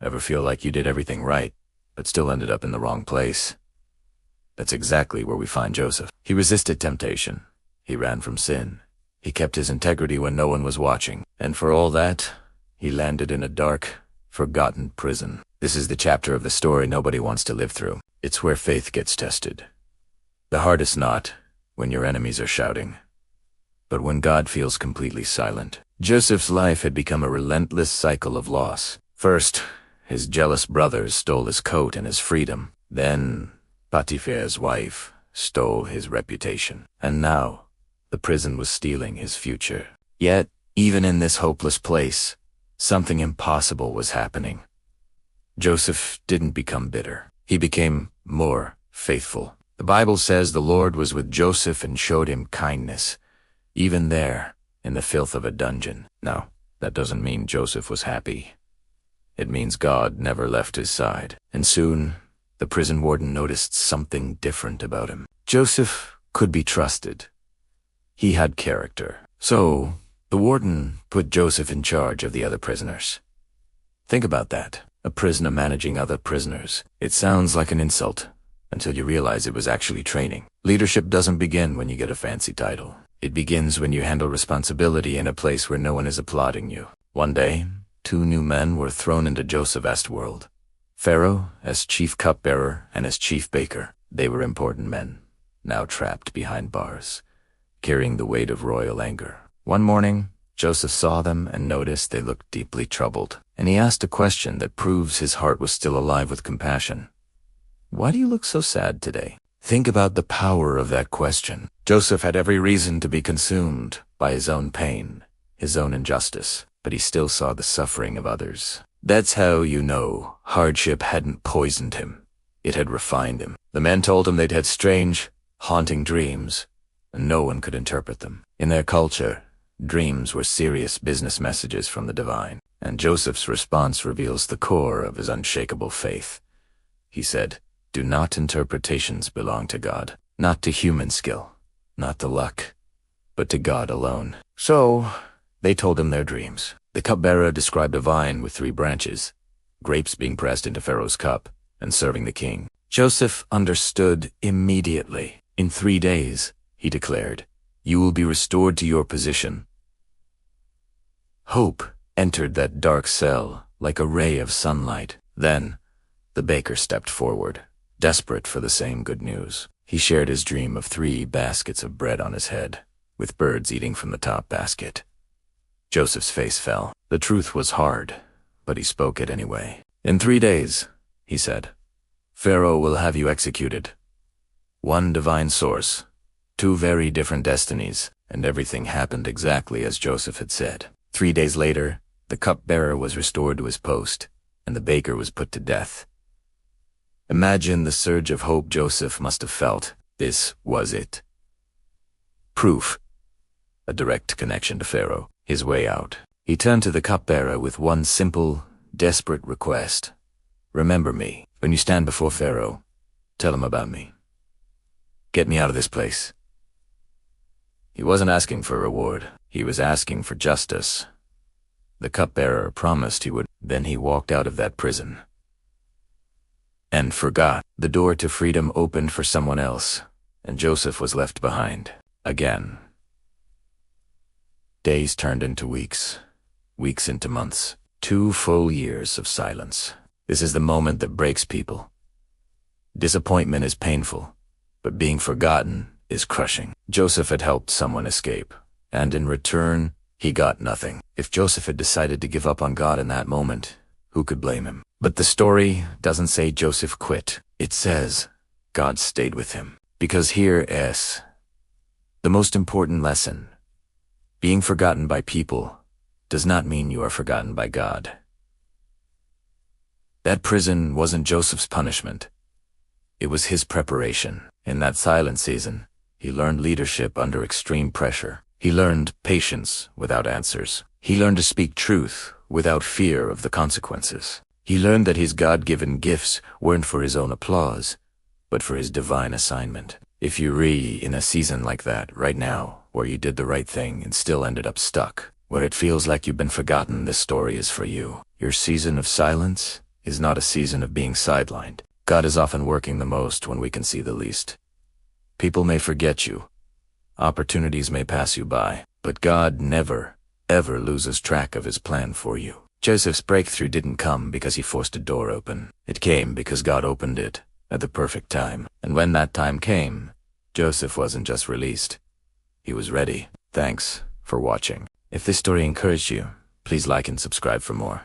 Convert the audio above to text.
Ever feel like you did everything right, but still ended up in the wrong place? That's exactly where we find Joseph. He resisted temptation. He ran from sin. He kept his integrity when no one was watching. And for all that, he landed in a dark, forgotten prison. This is the chapter of the story nobody wants to live through. It's where faith gets tested. The hardest not when your enemies are shouting, but when God feels completely silent. Joseph's life had become a relentless cycle of loss. First, his jealous brothers stole his coat and his freedom. Then, Potiphar's wife stole his reputation. And now, the prison was stealing his future. Yet, even in this hopeless place, something impossible was happening. Joseph didn't become bitter. He became more faithful. The Bible says the Lord was with Joseph and showed him kindness, even there, in the filth of a dungeon. Now, that doesn't mean Joseph was happy. It means God never left his side. And soon, the prison warden noticed something different about him. Joseph could be trusted. He had character. So, the warden put Joseph in charge of the other prisoners. Think about that. A prisoner managing other prisoners. It sounds like an insult, until you realize it was actually training. Leadership doesn't begin when you get a fancy title. It begins when you handle responsibility in a place where no one is applauding you. One day, 2 new men were thrown into Joseph's world. Pharaoh as chief cupbearer and as chief baker. They were important men, now trapped behind bars, carrying the weight of royal anger. One morning, Joseph saw them and noticed they looked deeply troubled, and he asked a question that proves his heart was still alive with compassion. "Why do you look so sad today?" Think about the power of that question. Joseph had every reason to be consumed by his own pain, his own injustice, but he still saw the suffering of others. That's how you know hardship hadn't poisoned him. It had refined him. The men told him they'd had strange, haunting dreams, and no one could interpret them. In their culture, dreams were serious business messages from the divine, and Joseph's response reveals the core of his unshakable faith. He said, "Do not interpretations belong to God, not to human skill, not to luck, but to God alone." So, they told him their dreams. The cupbearer described a vine with 3 branches, grapes being pressed into Pharaoh's cup and serving the king. Joseph understood immediately. "In 3 days," he declared, "you will be restored to your position." Hope entered that dark cell like a ray of sunlight. Then, the baker stepped forward, desperate for the same good news. He shared his dream of 3 baskets of bread on his head, with birds eating from the top basket. Joseph's face fell. The truth was hard, but he spoke it anyway. "In 3 days," he said, "Pharaoh will have you executed. 1 divine source, 2 very different destinies," and everything happened exactly as Joseph had said. 3 days later, the cupbearer was restored to his post, and the baker was put to death. Imagine the surge of hope Joseph must have felt. This was it. Proof. A direct connection to Pharaoh. His way out. He turned to the cupbearer with one simple, desperate request. "Remember me. When you stand before Pharaoh, tell him about me. Get me out of this place." He wasn't asking for a reward. He was asking for justice. The cupbearer promised he would. Then he walked out of that prison and forgot. The door to freedom opened for someone else, and Joseph was left behind. Again. Days turned into weeks, weeks into months. 2 full years of silence. This is the moment that breaks people. Disappointment is painful, but being forgotten is crushing. Joseph had helped someone escape, and in return, he got nothing. If Joseph had decided to give up on God in that moment, who could blame him? But the story doesn't say Joseph quit. It says God stayed with him. Because here is the most important lesson. Being forgotten by people does not mean you are forgotten by God. That prison wasn't Joseph's punishment. It was his preparation. In that silent season, he learned leadership under extreme pressure. He learned patience without answers. He learned to speak truth without fear of the consequences. He learned that his God-given gifts weren't for his own applause, but for his divine assignment. If you're in a season like that right now, where you did the right thing and still ended up stuck, where it feels like you've been forgotten, this story is for you. Your season of silence is not a season of being sidelined. God is often working the most when we can see the least. People may forget you. Opportunities may pass you by, but God never, ever loses track of his plan for you. Joseph's breakthrough didn't come because he forced a door open. It came because God opened it at the perfect time. And when that time came, Joseph wasn't just released. He was ready. Thanks for watching. If this story encouraged you, please like and subscribe for more.